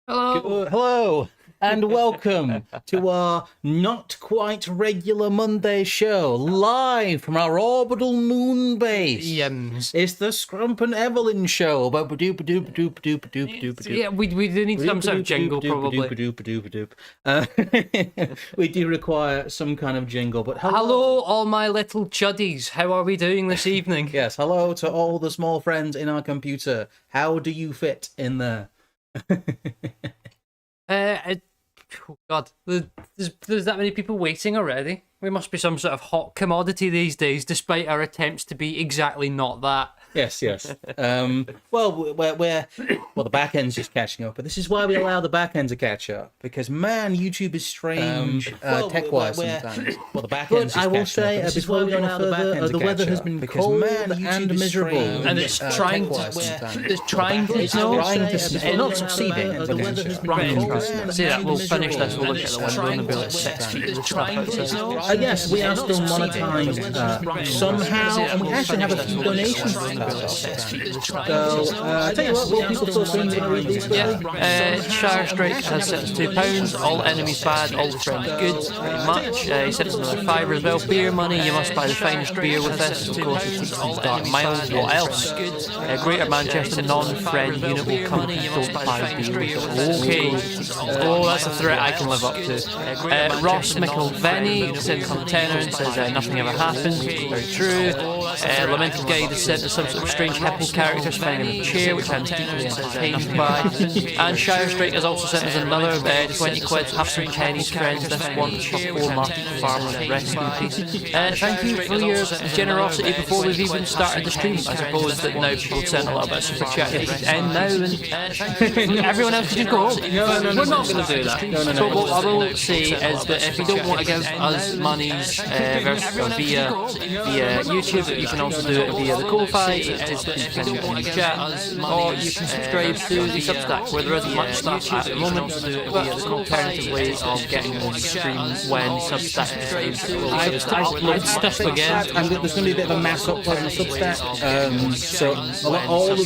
Hello. Hello, and welcome to our not quite regular Monday show, live from our orbital moon base. Yums. It's the Scrump and Evelyn show. Yeah, we do need some sort of jingle, probably. We do require some kind of jingle, but Hello, all my little chuddies. How are we doing this evening? Yes, hello to all the small friends in our computer. How do you fit in there? Oh God, there's that many people waiting already. We must be some sort of hot commodity these days, despite our attempts to be exactly not that. Yes. Well, the back end's just catching up, but this is why we allow the back end to catch up, because man, YouTube is strange tech-wise sometimes. Well, the back end. I will say before we go any further, the weather has been cold and miserable, and it's trying to not succeeding. See that? We'll finish this. We'll look at the window and be like 6 feet of stuff outside. Yes, we are still monetized somehow, and we actually have a few donations. So, I tell you what, people still think Shire Strike has sent us £2. All enemies bad, all friends good. Pretty much. He sent us another £5 as well. Beer money. You must buy the finest beer with this. Of course, it takes these dark miles. What else? Greater Manchester non-friend unit will come and don't buy beer. Okay. Oh, that's a threat I can live up to. Ross McElvenny sends some tenor and says nothing ever happens, which is very true. Lamented Guide has sent us some sort of strange hippo character spinning in a chair, which I'm deeply entertained by. And Shire Strike has also sent us another 20 quid. Have some pennies, friends. This one for poor Martin Farmer. Rest in peace. Thank you for your generosity before we've even started the stream. I suppose that now people send a little bit of super chat at the end now, and everyone else can go home. No, we're not going to do that. So what I will say is that if you don't want to give us monies via YouTube, you can also do it via the Ko-Fi. It is you can do it in the chat, or you can subscribe to the Substack, where there isn't much stuff at the moment, but there's an alternative way of getting on the stream when Substack decides to upload stuff again. And there's going to be a bit of a mass upload on the Substack, so all of the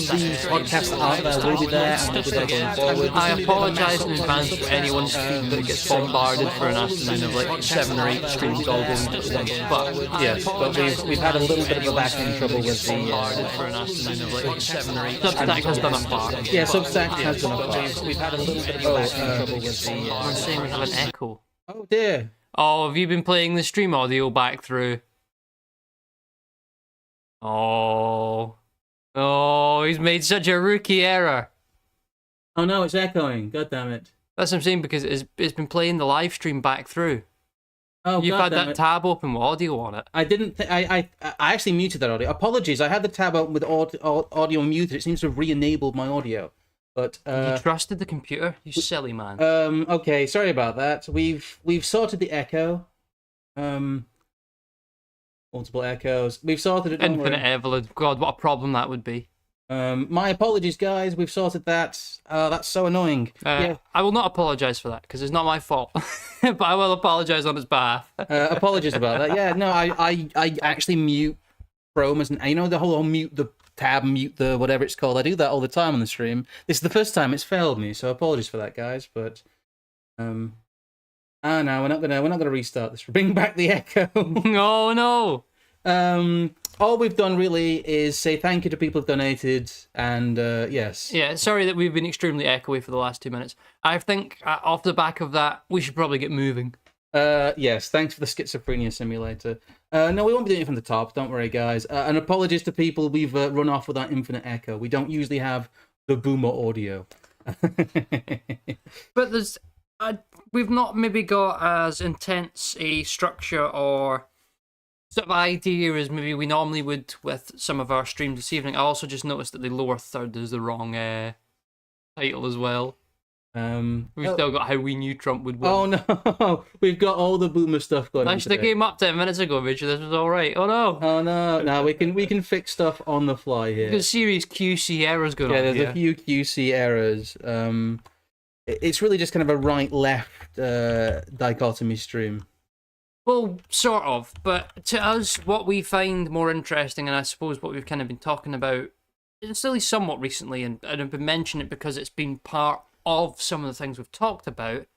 podcasts that are there will be there, and we'll be there going forward. I apologise in advance for anyone's feed that gets bombarded for an afternoon of like 7 or 8 streams all going at once. But yes, but we've had a little bit of a back end trouble with the for an afternoon of like 7 or 8. Substack has done a part. Yeah, Substack has done a part. We've had a little bit of a back end trouble with the. I'm saying we have an echo. Oh dear. Oh, have you been playing the stream audio back through? Oh, he's made such a rookie error. Oh no, it's echoing. God damn it. That's what I'm saying, because it's been playing the live stream back through. Oh, you've had that tab open with audio on it. I didn't. I actually muted that audio. Apologies. I had the tab open with audio muted. It seems to have re-enabled my audio. But you trusted the computer, you silly man. Okay. Sorry about that. We've sorted the echo. Multiple echoes. We've sorted it. Infinite Evelyn. God, what a problem that would be. My apologies, guys. We've sorted that. That's so annoying. Yeah. I will not apologise for that, because it's not my fault. But I will apologise on his behalf. Apologies about that. Yeah, no, I actually mute Chrome, and you know the whole mute the tab, mute the whatever it's called. I do that all the time on the stream. This is the first time it's failed me, so apologies for that, guys. But no, we're not gonna restart this. Bring back the echo. Oh no. All we've done really is say thank you to people who've donated, and yes. Yeah, sorry that we've been extremely echoey for the last 2 minutes. I think off the back of that, we should probably get moving. Yes, thanks for the schizophrenia simulator. No, we won't be doing it from the top, don't worry, guys. And apologies to people we've run off with that infinite echo. We don't usually have the boomer audio. But there's, we've not maybe got as intense a structure or sort of idea as maybe we normally would with some of our streams this evening. I also just noticed that the lower third is the wrong title as well. We've still got how we knew Trump would win. Oh no, we've got all the boomer stuff going on. I should have came up 10 minutes ago, Richard. This was all right. Oh no. Oh no. No, we can fix stuff on the fly here. There's serious QC errors going on. Yeah, there's a few QC errors. It's really just kind of a right-left dichotomy stream. Well, sort of, but to us, what we find more interesting, and I suppose what we've kind of been talking about, it's only somewhat recently, and I've been mentioning it because it's been part of some of the things we've talked about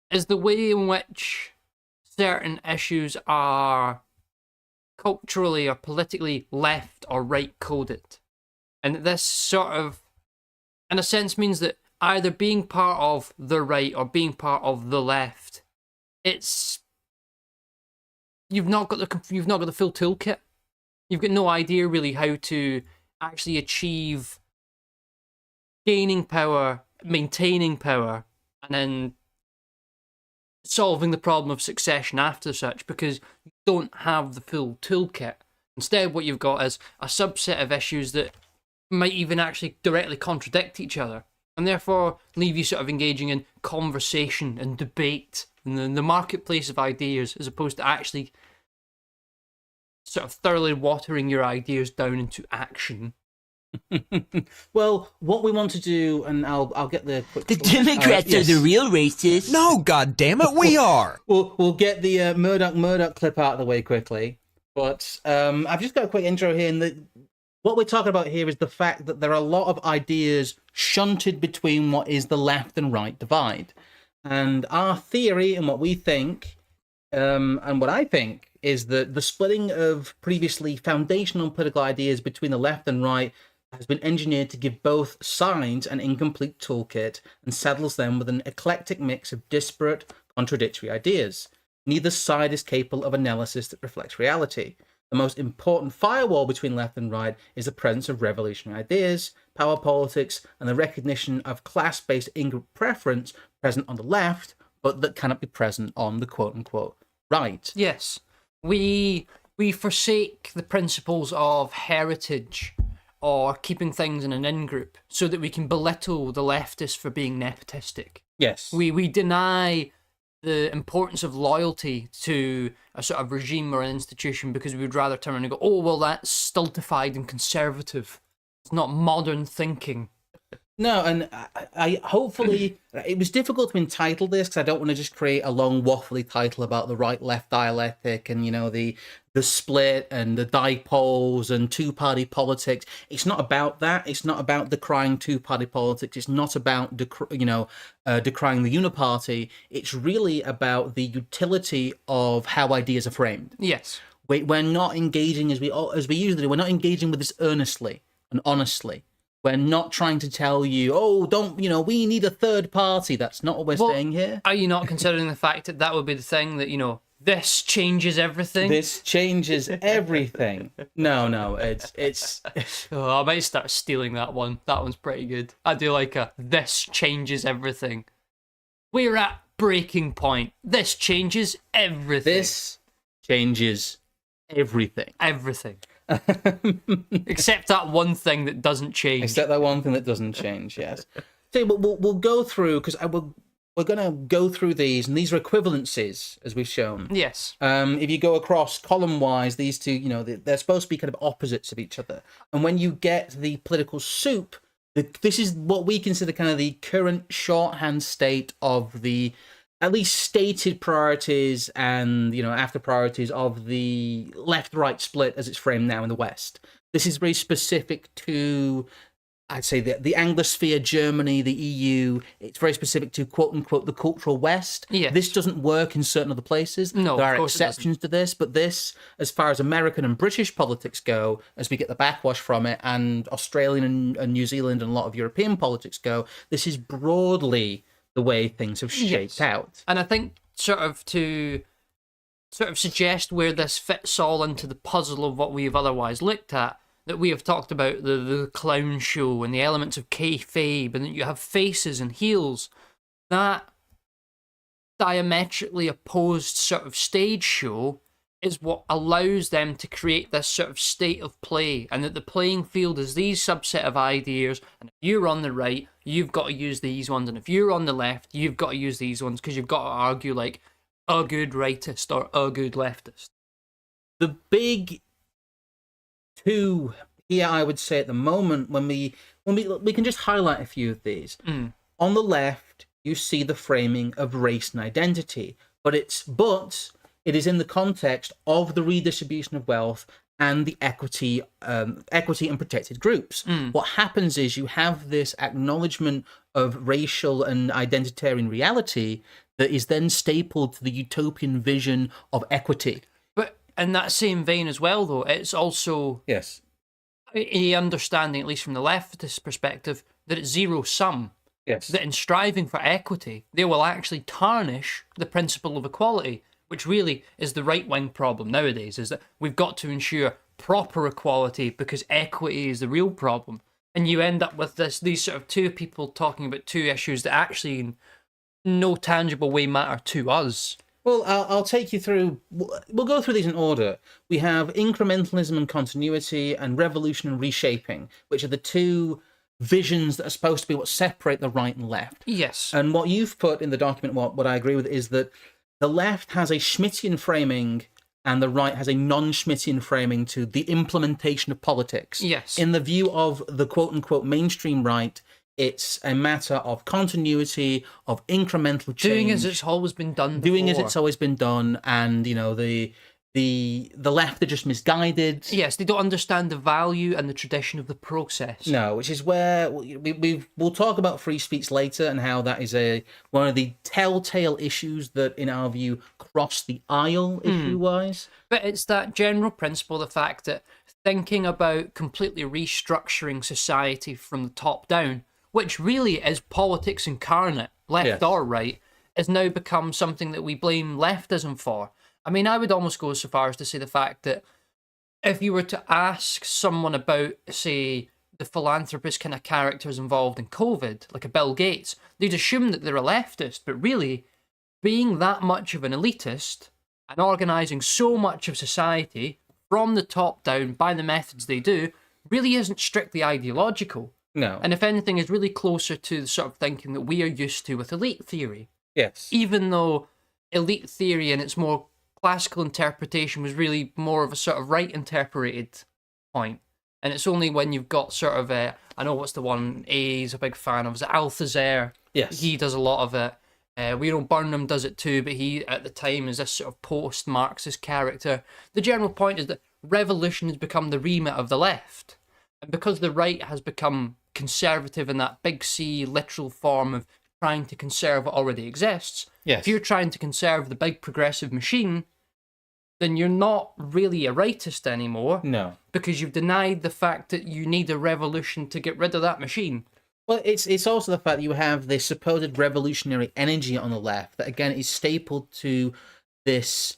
is the way in which certain issues are culturally or politically left or right coded. And this sort of, in a sense, means that either being part of the right or being part of the left, you've not got the full toolkit. You've got no idea really how to actually achieve gaining power, maintaining power, and then solving the problem of succession after such, because you don't have the full toolkit. Instead, what you've got is a subset of issues that might even actually directly contradict each other, and therefore leave you sort of engaging in conversation and debate in the marketplace of ideas, as opposed to actually sort of thoroughly watering your ideas down into action. Well, what we want to do, and I'll get the quick... The Democrats are the real racists. No, goddammit, we are. We'll get the Murdoch clip out of the way quickly. But I've just got a quick intro here, and what we're talking about here is the fact that there are a lot of ideas shunted between what is the left and right divide. And our theory and what we think, and what I think, is that the splitting of previously foundational political ideas between the left and right has been engineered to give both sides an incomplete toolkit and saddles them with an eclectic mix of disparate, contradictory ideas. Neither side is capable of analysis that reflects reality. The most important firewall between left and right is the presence of revolutionary ideas, power politics, and the recognition of class-based in-group preference present on the left, but that cannot be present on the quote-unquote right. Yes. We forsake the principles of heritage or keeping things in an in-group so that we can belittle the leftists for being nepotistic. Yes. We deny the importance of loyalty to a sort of regime or an institution because we would rather turn around and go, oh, well, that's stultified and conservative. It's not modern thinking. No, and I hopefully, it was difficult to entitle this because I don't want to just create a long waffly title about the right-left dialectic and, you know, the split and the dipoles and two-party politics. It's not about that. It's not about decrying two-party politics. It's not about, decrying the uniparty. It's really about the utility of how ideas are framed. Yes. We're not engaging, as we usually do, we're not engaging with this earnestly and honestly. We're not trying to tell you, we need a third party. That's not what we're saying here. Are you not considering the fact that that would be the thing that, this changes everything? This changes everything. No, it's... Oh, I might start stealing that one. That one's pretty good. I do like this changes everything. We're at breaking point. This changes everything. This changes everything. Everything. Except that one thing that doesn't change. Except that one thing that doesn't change, yes. So we'll go through, because we're going to go through these, and these are equivalencies, as we've shown. Yes. If you go across column-wise, these two, they're supposed to be kind of opposites of each other. And when you get the political soup, this is what we consider kind of the current shorthand state of the at least stated priorities and, after priorities of the left-right split as it's framed now in the West. This is very specific to, I'd say, the Anglosphere, Germany, the EU. It's very specific to, quote-unquote, the cultural West. Yes. This doesn't work in certain other places. No, there of are course exceptions to this, but this, as far as American and British politics go, as we get the backwash from it, and Australian and New Zealand and a lot of European politics go, this is broadly the way things have shaped out. And I think to suggest where this fits all into the puzzle of what we have otherwise looked at, that we have talked about the clown show and the elements of kayfabe, and that you have faces and heels, that diametrically opposed sort of stage show is what allows them to create this sort of state of play, and that the playing field is these subset of ideas, and if you're on the right, you've got to use these ones, and if you're on the left, you've got to use these ones, because you've got to argue like a good rightist or a good leftist. The big two here, I would say, at the moment, when we can just highlight a few of these. On the left, you see the framing of race and identity, but it is in the context of the redistribution of wealth and the equity and protected groups. What happens is you have this acknowledgement of racial and identitarian reality that is then stapled to the utopian vision of equity. But in that same vein as well, though, it's also Yes. a understanding, at least from the leftist perspective, that it's zero sum. Yes. That in striving for equity, they will actually tarnish the principle of equality, which really is the right-wing problem nowadays, is that we've got to ensure proper equality because equity is the real problem. And you end up with these sort of two people talking about two issues that actually in no tangible way matter to us. Well, I'll take you through. We'll go through these in order. We have incrementalism and continuity, and revolution and reshaping, which are the two visions that are supposed to be what separate the right and left. Yes. And what you've put in the document, what I agree with, is that the left has a Schmittian framing and the right has a non-Schmittian framing to the implementation of politics. Yes. In the view of the quote-unquote mainstream right, it's a matter of continuity, of incremental change. Doing as it's always been done before. Doing as it's always been done, and, you know, the left are just misguided. Yes, they don't understand the value and the tradition of the process. No, which is where we'll talk about free speech later and how that is one of the telltale issues that, in our view, cross the aisle issue-wise. But it's that general principle, the fact that thinking about completely restructuring society from the top down, which really is politics incarnate, left or right, has now become something that we blame leftism for. I mean, I would almost go so far as to say the fact that if you were to ask someone about, say, the philanthropist kind of characters involved in COVID, like a Bill Gates, they'd assume that they're a leftist, but really, being that much of an elitist and organising so much of society from the top down by the methods they do really isn't strictly ideological. No. And if anything, is really closer to the sort of thinking that we are used to with elite theory. Yes. Even though elite theory and its more classical interpretation was really more of a sort of right interpreted point. And it's only when you've got sort of I know what's the one A's a big fan of, is it Althusser? Yes. He does a lot of it. We know Burnham does it too, but he at the time is this sort of post-Marxist character. The general point is that revolution has become the remit of the left. And because the right has become conservative in that big C literal form of trying to conserve what already exists, Yes. if you're trying to conserve the big progressive machine, then you're not really a rightist anymore. No. Because you've denied the fact that you need a revolution to get rid of that machine. Well, it's also the fact that you have this supposed revolutionary energy on the left that, again, is stapled to this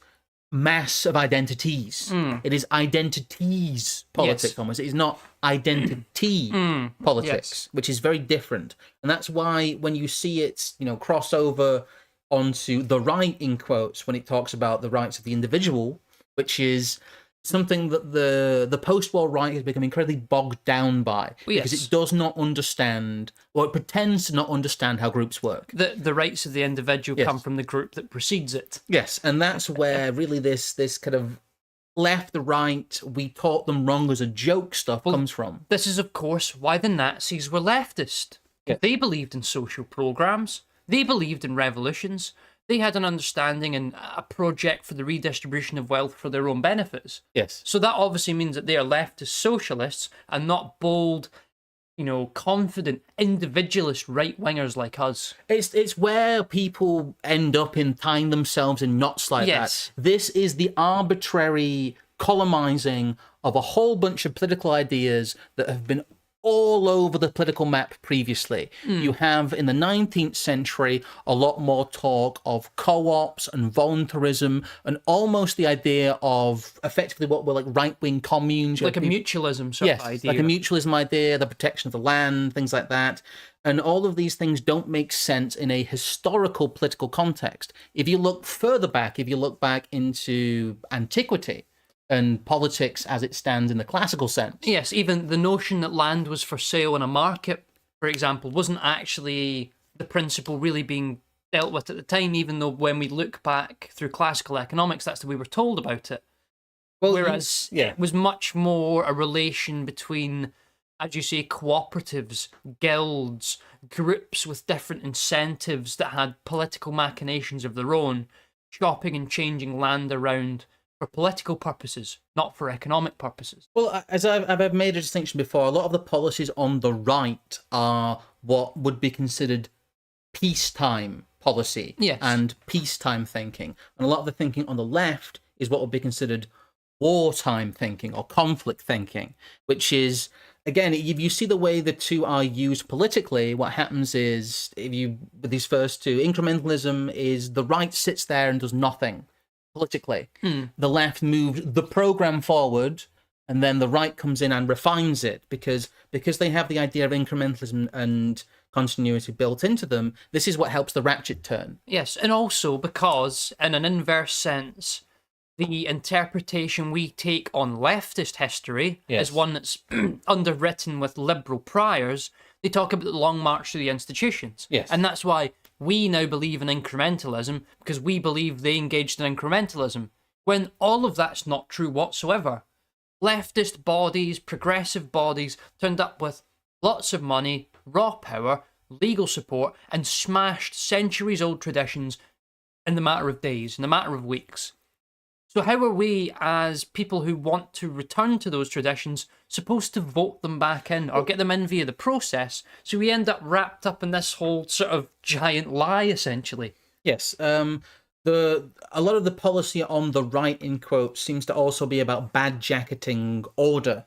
mass of identities. It is identities politics, Yes. almost. It is not identity politics, which is very different. And that's why when you see it, you know, cross over onto the right, in quotes, when it talks about the rights of the individual, which is something that the post-war right has become incredibly bogged down by, because it does not understand, or it pretends to not understand how groups work. The rights of the individual come from the group that precedes it. Yes, and that's where really this kind of left, right, we taught them wrong as a joke stuff comes from. This is, of course, why the Nazis were leftist. They believed in social programs. They believed in revolutions. They had an understanding and a project for the redistribution of wealth for their own benefits. Yes. So that obviously means that they are leftist socialists and not bold, you know, confident, individualist right-wingers like us. It's where people end up in tying themselves in knots like that. This is the arbitrary colonizing of a whole bunch of political ideas that have been all over the political map previously. You have, in the 19th century, a lot more talk of co-ops and voluntarism and almost the idea of effectively what were like right-wing communes. Like a mutualism sort of idea. Like a mutualism idea, the protection of the land, things like that. And all of these things don't make sense in a historical political context. If you look further back, if you look back into antiquity, and politics as it stands in the classical sense. Yes, even the notion that land was for sale in a market, for example, wasn't actually the principle really being dealt with at the time, even though when we look back through classical economics, that's the way we're told about it. Well, whereas it was much more a relation between, as you say, cooperatives, guilds, groups with different incentives that had political machinations of their own, shopping and changing land around for political purposes, not for economic purposes. Well, as I've made a distinction before, a lot of the policies on the right are what would be considered peacetime policy and peacetime thinking. And a lot of the thinking on the left is what would be considered wartime thinking or conflict thinking, which is, again, if you see the way the two are used politically, what happens is, with these first two, incrementalism is the right sits there and does nothing politically. The left moves the program forward, and then the right comes in and refines it because they have the idea of incrementalism and continuity built into them. This is what helps the ratchet turn. Yes, and also because, in an inverse sense, the interpretation we take on leftist history is one that's underwritten with liberal priors. They talk about the long march through the institutions. Yes. And that's why we now believe in incrementalism, because we believe they engaged in incrementalism, when all of that's not true whatsoever. Leftist bodies, progressive bodies, turned up with lots of money, raw power, legal support, and smashed centuries-old traditions in the matter of days, in the matter of weeks. So how are we, as people who want to return to those traditions, supposed to vote them back in or get them in via the process? So we end up wrapped up in this whole sort of giant lie, essentially. Yes. A lot of the policy on the right, in quotes, seems to also be about bad jacketing order.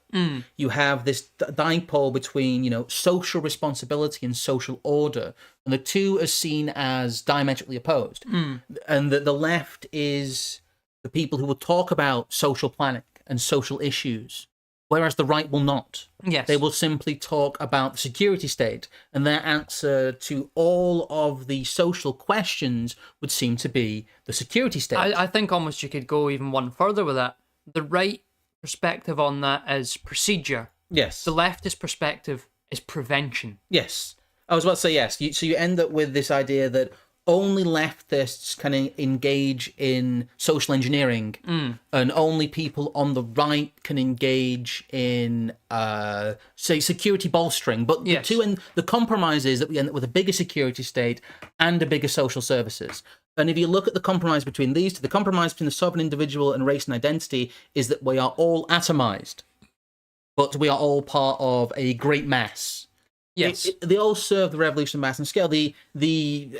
You have this dipole between, social responsibility and social order, and the two are seen as diametrically opposed. And the left is the people who will talk about social planning and social issues, whereas the right will not. Yes. They will simply talk about the security state, and their answer to all of the social questions would seem to be the security state. I think almost you could go even one further with that. The right perspective on that is procedure. Yes. The leftist perspective is prevention. Yes. I was about to say yes. So you end up with this idea that only leftists can engage in social engineering, and only people on the right can engage in, say, security bolstering. But the compromise is that we end up with a bigger security state and a bigger social services. And if you look at the compromise between these two, the compromise between the sovereign individual and race and identity is that we are all atomized, but we are all part of a great mass. Yes. They all serve the revolution of mass and scale. The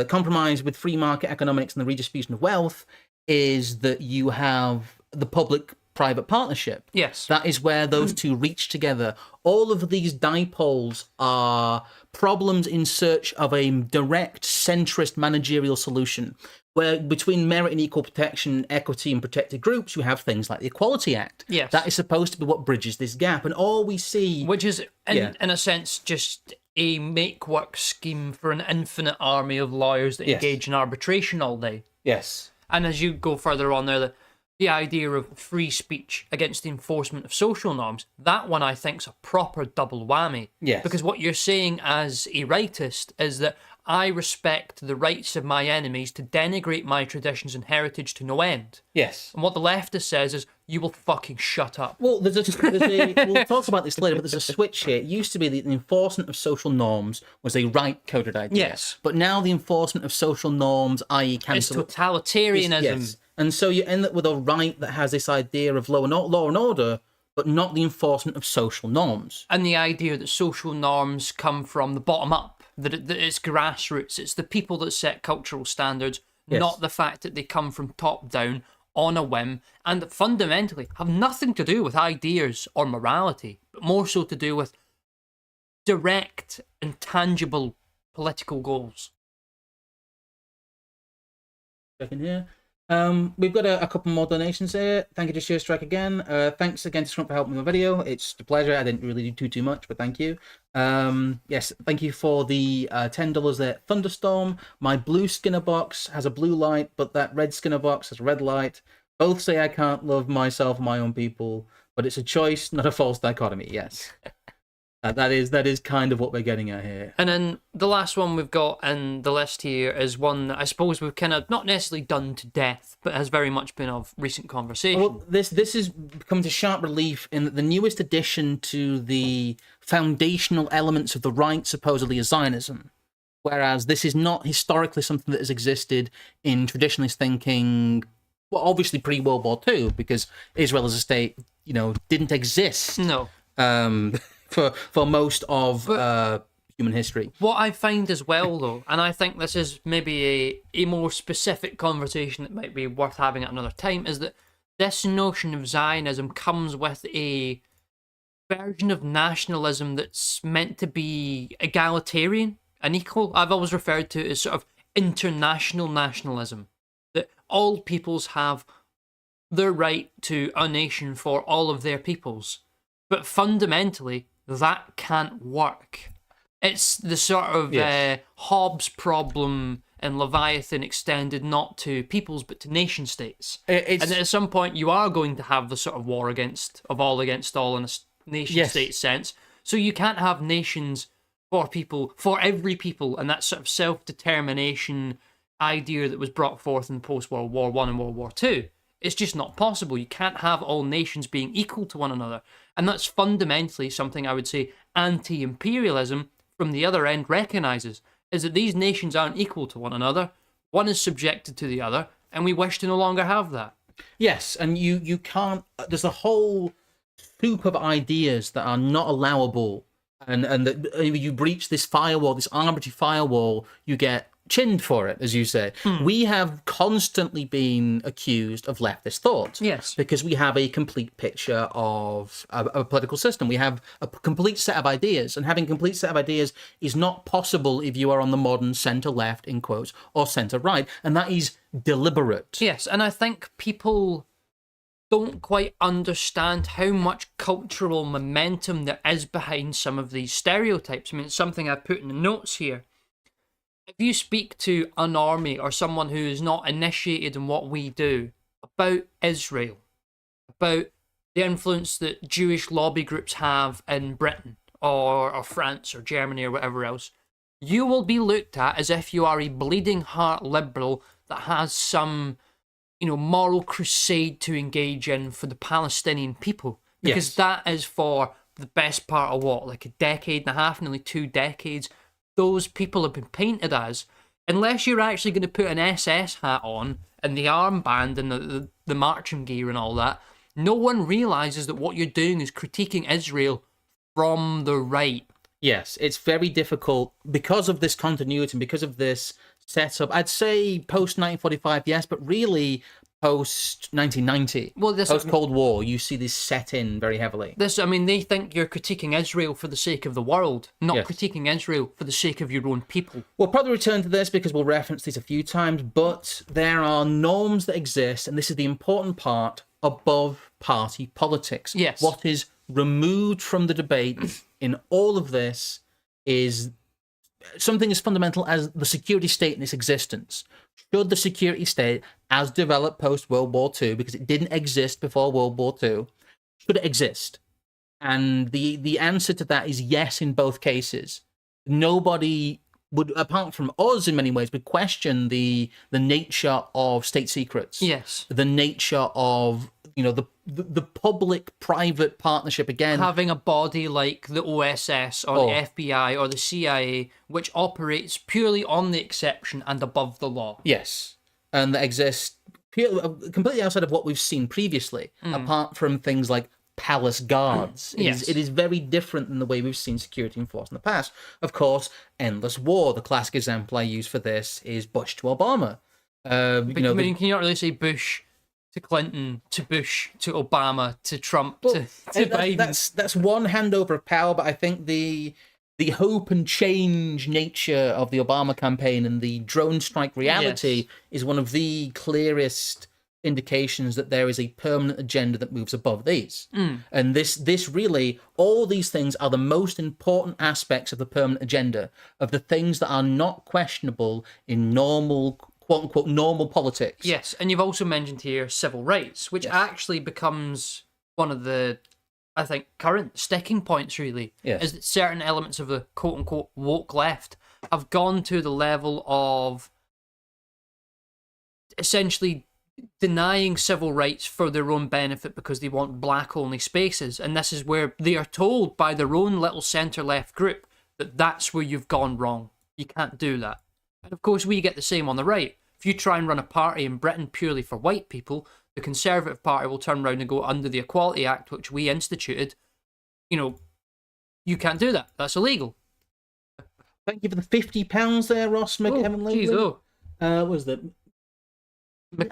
compromise with free market economics and the redistribution of wealth is that you have the public-private partnership. Yes. That is where those two reach together. All of these dipoles are problems in search of a direct, centrist managerial solution, where between merit and equal protection, equity and protected groups, you have things like the Equality Act. Yes. That is supposed to be what bridges this gap. And all we see... Which is, in a sense, just a make-work scheme for an infinite army of lawyers that engage in arbitration all day. Yes. And as you go further on there, the idea of free speech against the enforcement of social norms, that one I think is a proper double whammy. Yes. Because what you're saying as a rightist is that I respect the rights of my enemies to denigrate my traditions and heritage to no end. Yes. And what the leftist says is, you will fucking shut up. Well, we'll talk about this later, but there's a switch here. It used to be that the enforcement of social norms was a right-coded idea. Yes. But now the enforcement of social norms, i.e. cancel... It's totalitarianism. Yes. And so you end up with a right that has this idea of law and order, but not the enforcement of social norms. And the idea that social norms come from the bottom up, that it's grassroots, it's the people that set cultural standards, not the fact that they come from top down on a whim, and that fundamentally have nothing to do with ideas or morality, but more so to do with direct and tangible political goals. Second here. We've got a couple more donations here. Thank you to Sheer Strike again. Thanks again to Trump for helping with the video. It's a pleasure. I didn't really do too much, but thank you. Yes, thank you for the $10 there. Thunderstorm. My blue Skinner box has a blue light, but that red Skinner box has a red light. Both say I can't love myself and my own people, but it's a choice, not a false dichotomy. Yes. That is kind of what we're getting at here. And then the last one we've got in the list here is one that I suppose we've kind of not necessarily done to death, but has very much been of recent conversation. Well, this has come to sharp relief in that the newest addition to the foundational elements of the right supposedly is Zionism, whereas this is not historically something that has existed in traditionalist thinking well, obviously pre-World War II, because Israel as a state, didn't exist No. for most of human history. What I find as well, though, and I think this is maybe a more specific conversation that might be worth having at another time, is that this notion of Zionism comes with a version of nationalism that's meant to be egalitarian and equal. I've always referred to it as sort of international nationalism, that all peoples have the right to a nation for all of their peoples. But fundamentally, that can't work. It's the sort of Hobbes problem and Leviathan extended not to peoples but to nation states. And at some point, you are going to have the sort of war of all against all in a nation state sense. So you can't have nations for people, for every people, and that sort of self-determination idea that was brought forth in post-World War I and World War II. It's just not possible. You can't have all nations being equal to one another. And that's fundamentally something I would say anti-imperialism from the other end recognises, is that these nations aren't equal to one another. One is subjected to the other, and we wish to no longer have that. Yes, and you can't... There's a whole soup of ideas that are not allowable, and that you breach this firewall, this arbitrary firewall, you get chinned for it, as you say. We have constantly been accused of leftist thought. Yes. Because we have a complete picture of a political system. We have a complete set of ideas, and having a complete set of ideas is not possible if you are on the modern centre-left, in quotes, or centre-right, and that is deliberate. Yes, and I think people don't quite understand how much cultural momentum there is behind some of these stereotypes. I mean, it's something I put in the notes here. If you speak to an army or someone who is not initiated in what we do about Israel, about the influence that Jewish lobby groups have in Britain or France or Germany or whatever else, you will be looked at as if you are a bleeding heart liberal that has some, moral crusade to engage in for the Palestinian people. Because that is for the best part of a decade and a half, nearly 2 decades. Those people have been painted as, unless you're actually going to put an SS hat on and the armband and the marching gear and all that, no one realises that what you're doing is critiquing Israel from the right. Yes, it's very difficult because of this continuity and because of this setup. I'd say post-1945, yes, but really post-1990, post-Cold War, you see this set in very heavily. They think you're critiquing Israel for the sake of the world, not critiquing Israel for the sake of your own people. We'll probably return to this because we'll reference this a few times, but there are norms that exist, and this is the important part, above party politics. Yes. What is removed from the debate in all of this is something as fundamental as the security state in its existence. Should the security state, as developed post-World War II, because it didn't exist before World War II, should it exist? And the answer to that is yes in both cases. Nobody would, apart from us in many ways, would question the nature of state secrets. Yes. The nature of, the public-private partnership again. Having a body like the OSS or the FBI or the CIA, which operates purely on the exception and above the law. Yes. And that exists completely outside of what we've seen previously, apart from things like palace guards. It is very different than the way we've seen security enforced in the past. Of course, endless war. The classic example I use for this is Bush to Obama. Can you not really say Bush to Clinton, to Bush, to Obama, to Trump, to Biden? That's one handover of power, but I think the hope and change nature of the Obama campaign and the drone strike reality is one of the clearest indications that there is a permanent agenda that moves above these. And this really, all these things are the most important aspects of the permanent agenda, of the things that are not questionable in normal, quote-unquote, normal politics. Yes, and you've also mentioned here civil rights, which actually becomes one of the, I think, current sticking points, really, is that certain elements of the quote-unquote woke left have gone to the level of essentially denying civil rights for their own benefit because they want black-only spaces. And this is where they are told by their own little centre-left group that that's where you've gone wrong. You can't do that. And of course, we get the same on the right. If If you try and run a party in Britain purely for white people, the Conservative Party will turn around and go, under the Equality Act, which we instituted, you can't do that. That's illegal. Thank you for the £50 there, Ross McKevin. Jeez, What was that?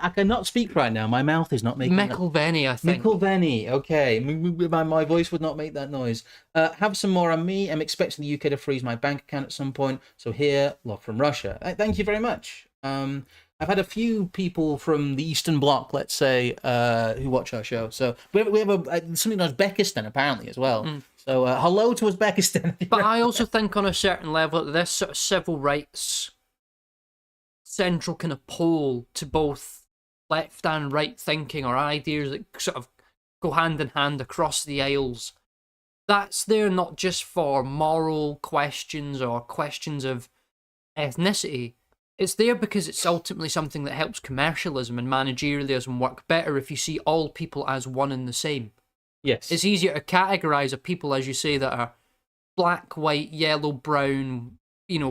I cannot speak right now. My mouth is not making McElvenny, I think. McElvenny, okay. My voice would not make that noise. Have some more on me. I'm expecting the UK to freeze my bank account at some point. So here, love from Russia. Thank you very much. I've had a few people from the Eastern Bloc, let's say, who watch our show. So we have something known as Uzbekistan, apparently, as well. So hello to Uzbekistan. But I also think on a certain level, this sort of civil rights central kind of pole to both left and right thinking, or ideas that sort of go hand in hand across the aisles, that's there not just for moral questions or questions of ethnicity. It's there because it's ultimately something that helps commercialism and managerialism work better if you see all people as one and the same. Yes. It's easier to categorise a people, as you say, that are black, white, yellow, brown,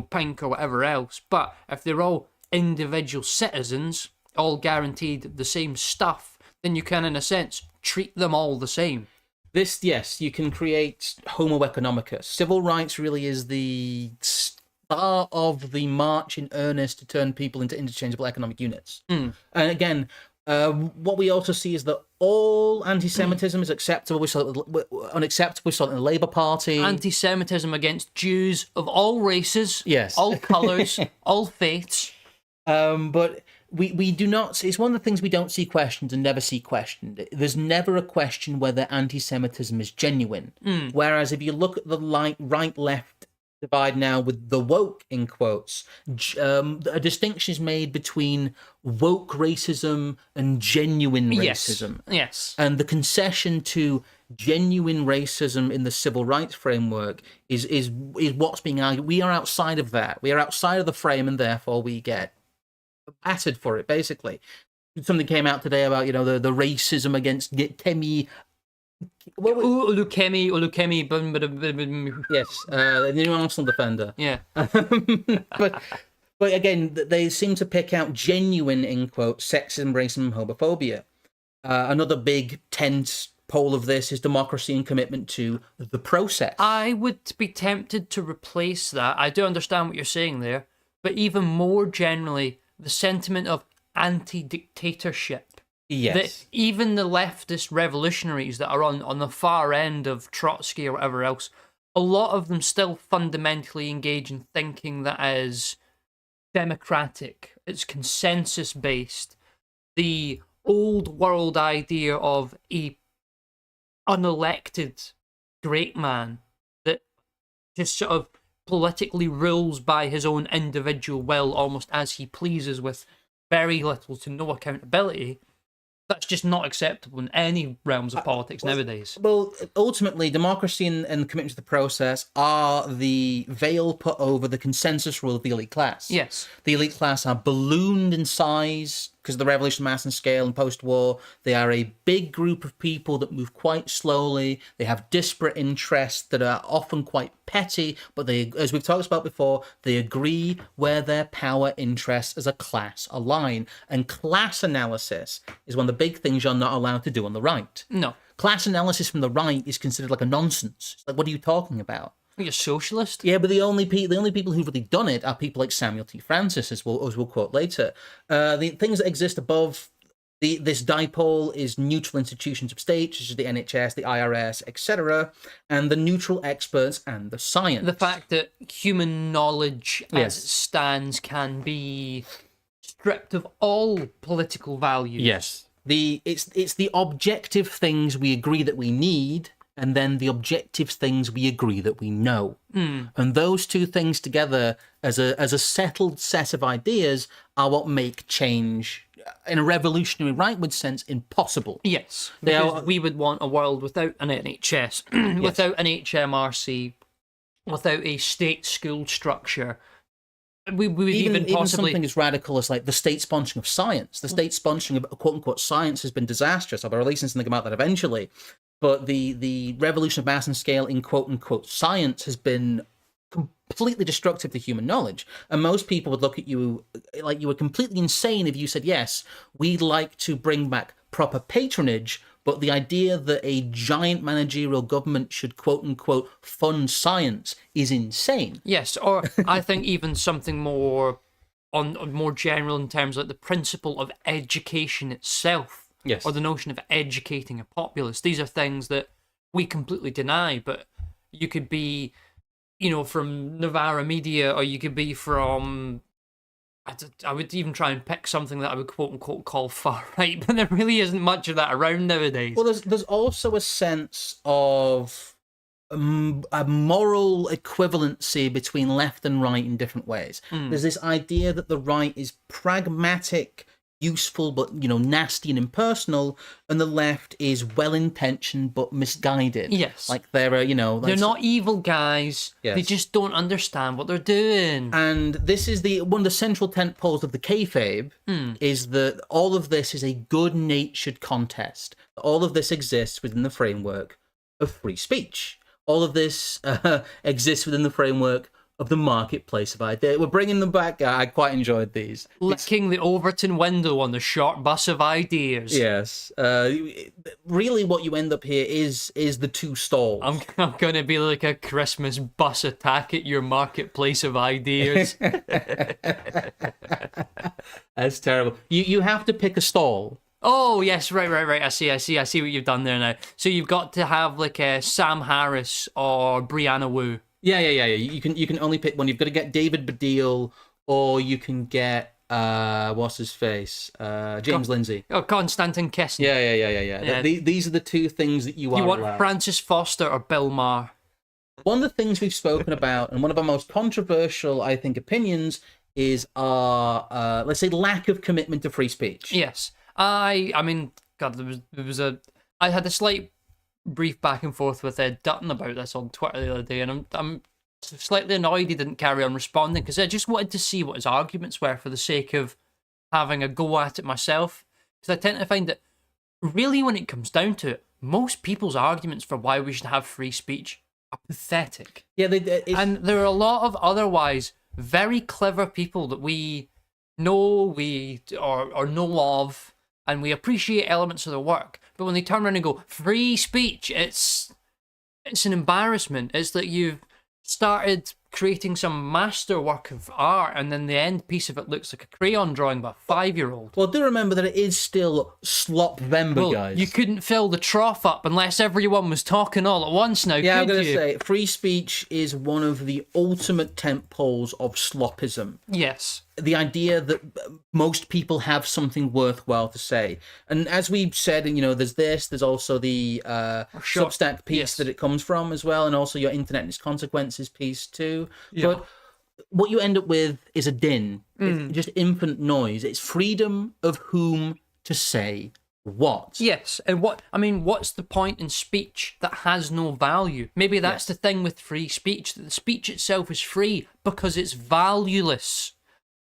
pink or whatever else. But if they're all individual citizens, all guaranteed the same stuff, then you can, in a sense, treat them all the same. Yes, you can create homo economicus. Civil rights really is the start of the march in earnest to turn people into interchangeable economic units. And again, what we also see is that all anti-Semitism is acceptable. We saw it unacceptable. We saw it in the Labour Party. Anti-Semitism against Jews of all races, yes, all colours, all faiths. But we do not. It's one of the things we don't see questioned and never see questioned. There's never a question whether anti-Semitism is genuine. Whereas if you look at the right-left divide now with the woke, in quotes, a distinction is made between woke racism and genuine racism. Yes. And the concession to genuine racism in the civil rights framework is what's being argued. We are outside of that. We are outside of the frame, and therefore we get battered for it, basically. Something came out today about, the racism against Kemi. Olukemi. Yes, the new Arsenal defender. Yeah. But again, they seem to pick out genuine, in quotes, sexism, racism, and homophobia. Another big tense pole of this is democracy and commitment to the process. I would be tempted to replace that. I do understand what you're saying there, but even more generally, the sentiment of anti-dictatorship. Yes. That even the leftist revolutionaries that are on the far end of Trotsky or whatever else, a lot of them still fundamentally engage in thinking that is democratic, it's consensus-based. The old world idea of a unelected great man that just sort of politically rules by his own individual will almost as he pleases with very little to no accountability, that's just not acceptable in any realms of politics nowadays. Well, ultimately, democracy and commitment to the process are the veil put over the consensus rule of the elite class. Yes. The elite class are ballooned in size because of the revolution of mass and scale and post-war. They are a big group of people that move quite slowly. They have disparate interests that are often quite petty, but they, as we've talked about before, they agree where their power interests as a class align. And class analysis is one of the big things you're not allowed to do on the right. No. Class analysis from the right is considered like a nonsense. It's like, what are you talking about? Are you a socialist? Yeah, but the only people who've really done it are people like Samuel T. Francis, as we'll quote later. The things that exist above this dipole is neutral institutions of state, such as the NHS, the IRS, etc., and the neutral experts and the science. The fact that human knowledge as it stands can be stripped of all political values. Yes. It's the objective things we agree that we need, and then the objective things we agree that we know. And those two things together as a settled set of ideas are what make change, in a revolutionary rightward sense, impossible. Yes, because we would want a world without an NHS, without an HMRC, without a state school structure. We would even possibly... something as radical as like the state sponsoring of science. The state sponsoring of quote-unquote science has been disastrous. I'll be releasing something about that eventually. But the revolution of mass and scale in quote-unquote science has been completely destructive to human knowledge. And most people would look at you like you were completely insane if you said, yes, we'd like to bring back proper patronage, but the idea that a giant managerial government should quote unquote fund science is insane. Yes, or I think even something more more general in terms of like the principle of education itself. Yes. Or the notion of educating a populace. These are things that we completely deny, but you could be, from Novara Media, or you could be from, I would even try and pick something that I would quote unquote call far right, but there really isn't much of that around nowadays. Well, there's also a sense of a moral equivalency between left and right in different ways. There's this idea that the right is pragmatic, useful, but nasty and impersonal, and the left is well-intentioned but misguided. Yes, like they're they're not evil guys. Yes. They just don't understand what they're doing. And this is one of the central tent poles of the kayfabe is that all of this is a good-natured contest. All of this exists within the framework of free speech. All of this exists within the framework of the marketplace of ideas. We're bringing them back. I quite enjoyed these. Licking the Overton window on the short bus of ideas. Yes. Really what you end up here is the two stalls. I'm going to be like a Christmas bus attack at your marketplace of ideas. That's terrible. You have to pick a stall. Oh, yes, right. I see what you've done there now. So you've got to have like Sam Harris or Brianna Wu. Yeah. You can only pick one. You've got to get David Baddiel, or you can get what's his face, James Lindsay. Oh, Konstantin Kiss. Yeah. These are the two things that you want allowed. Francis Foster or Bill Maher. One of the things we've spoken about, and one of our most controversial, I think, opinions is our let's say lack of commitment to free speech. Yes, I mean, God, I had a slight brief back and forth with Ed Dutton about this on Twitter the other day, and I'm slightly annoyed he didn't carry on responding, because I just wanted to see what his arguments were for the sake of having a go at it myself. Because I tend to find that really when it comes down to it, most people's arguments for why we should have free speech are pathetic. Yeah, and there are a lot of otherwise very clever people that we know or know of, and we appreciate elements of their work. But when they turn around and go, free speech, it's an embarrassment. It's that you've started creating some masterwork of art, and then the end piece of it looks like a crayon drawing by a 5-year-old. Well, do remember that it is still Slopvember, guys. You couldn't fill the trough up unless everyone was talking all at once now, yeah, could I'm going to you? say, free speech is one of the ultimate tentpoles of slopism. Yes. The idea that most people have something worthwhile to say. And as we've said, there's also the Substack piece that it comes from as well, and also your Internet and its Consequences piece too. Yeah. But what you end up with is a din. It's just infinite noise. It's freedom of whom to say what. Yes, and what's the point in speech that has no value? Maybe that's the thing with free speech, that the speech itself is free because it's valueless.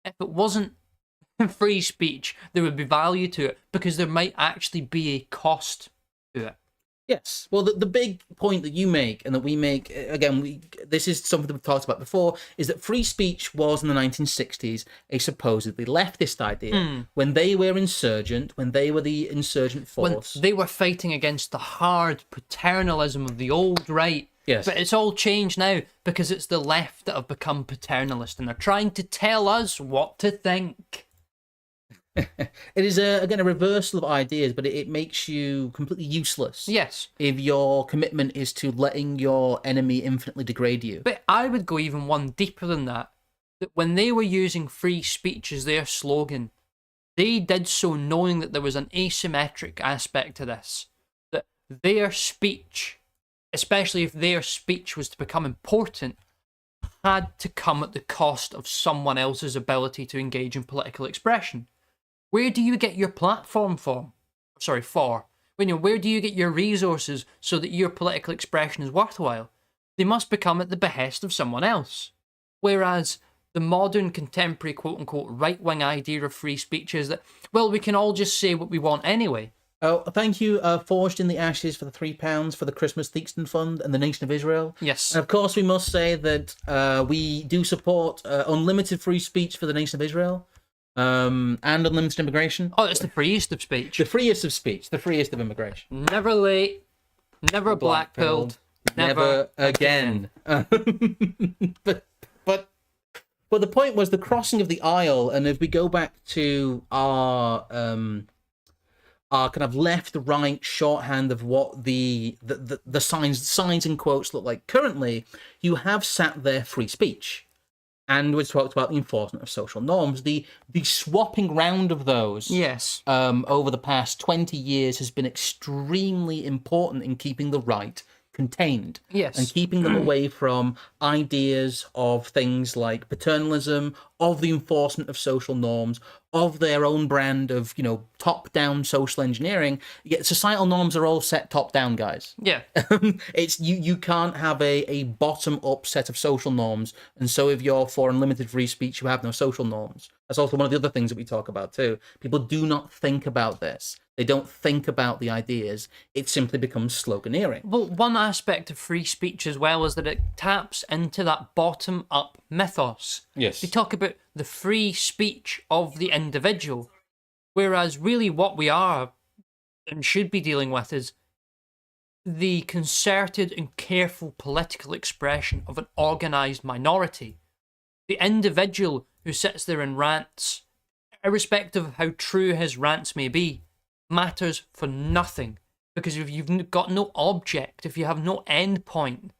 If it wasn't free speech, there would be value to it, because there might actually be a cost to it. Yes. Well, the big point that you make, and that we make, again, this is something we've talked about before, is that free speech was in the 1960s a supposedly leftist idea. When they were insurgent, when they were the insurgent force. When they were fighting against the hard paternalism of the old right. Yes. But it's all changed now, because it's the left that have become paternalist, and they're trying to tell us what to think. It is, again, a reversal of ideas, but it makes you completely useless. Yes. If your commitment is to letting your enemy infinitely degrade you. But I would go even one deeper than that. That when they were using free speech as their slogan, they did so knowing that there was an asymmetric aspect to this. That their speech, especially if their speech was to become important, had to come at the cost of someone else's ability to engage in political expression. Where do you get your platform for? Where do you get your resources so that your political expression is worthwhile? They must become at the behest of someone else. Whereas the modern, contemporary, quote-unquote, right-wing idea of free speech is that, well, we can all just say what we want anyway. Oh, thank you, Forged in the Ashes, for the £3 for the Christmas Theakston Fund and the Nation of Israel. Yes. And of course, we must say that we do support unlimited free speech for the Nation of Israel, and unlimited immigration. Oh, it's the freest of speech. The freest of speech, the freest of immigration. Never late, never black-pilled, never again. But the point was the crossing of the aisle, and if we go back to our kind of left-right shorthand of what the signs and quotes look like currently, you have sat there free speech. And we talked about the enforcement of social norms. The swapping round of those Yes. over the past 20 years has been extremely important in keeping the right contained. Yes. And keeping them away from ideas of things like paternalism, of the enforcement of social norms, of their own brand of, top-down social engineering. Yet societal norms are all set top-down, guys. Yeah. It's you can't have a bottom-up set of social norms, and so if you're for unlimited free speech, you have no social norms. That's also one of the other things that we talk about too. People do not think about this. They don't think about the ideas. It simply becomes sloganeering. Well, one aspect of free speech as well is that it taps into that bottom-up mythos. Yes. They talk about the free speech of the individual, whereas really what we are and should be dealing with is the concerted and careful political expression of an organised minority. The individual who sits there and rants, irrespective of how true his rants may be, matters for nothing, because if you've got no object, if you have no end point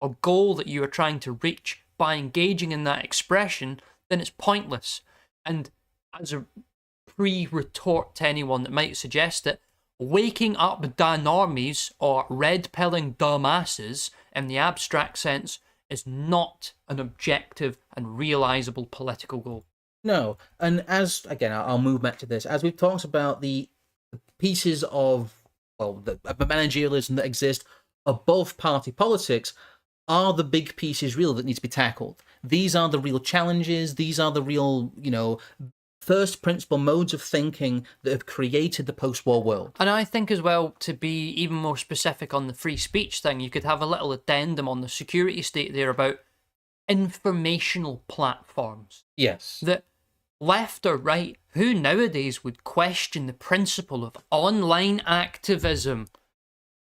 or goal that you are trying to reach by engaging in that expression, then it's pointless. And as a pre-retort to anyone that might suggest it, waking up da normies or red-pilling dumbasses in the abstract sense is not an objective and realisable political goal. No, and as, again, I'll move back to this. As we've talked about the pieces of, the managerialism that exist above party politics are the big pieces real that need to be tackled. These are the real challenges. These are the real, first principle modes of thinking that have created the post-war world. And I think as well, to be even more specific on the free speech thing, you could have a little addendum on the security state there about informational platforms. Yes. That left or right, who nowadays would question the principle of online activism?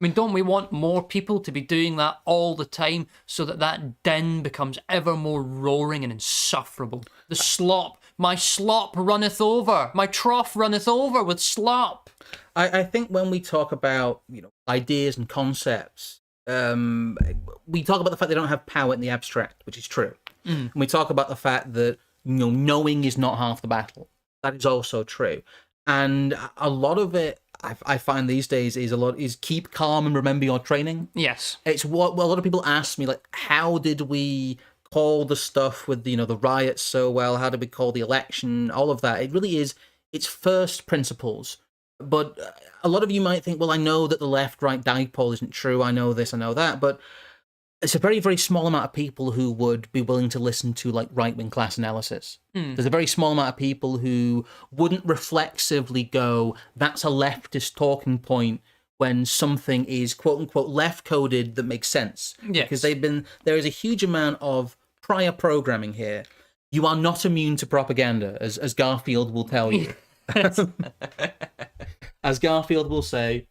I mean, don't we want more people to be doing that all the time so that that din becomes ever more roaring and insufferable? The slop, my slop runneth over, my trough runneth over with slop. I think when we talk about, ideas and concepts, we talk about the fact they don't have power in the abstract, which is true. And we talk about the fact that, knowing is not half the battle. That is also true. And a lot of it, I find these days, is keep calm and remember your training. Yes. It's what a lot of people ask me, like, how did we call the stuff with, the riots so well? How did we call the election? All of that. It really is, it's first principles. But a lot of you might think, well, I know that the left-right dipole isn't true. I know this, I know that. But it's a very, very small amount of people who would be willing to listen to, like, right-wing class analysis. There's a very small amount of people who wouldn't reflexively go, that's a leftist talking point when something is quote-unquote left-coded that makes sense. Yes. Because there is a huge amount of prior programming here. You are not immune to propaganda, as Garfield will tell you. As Garfield will say,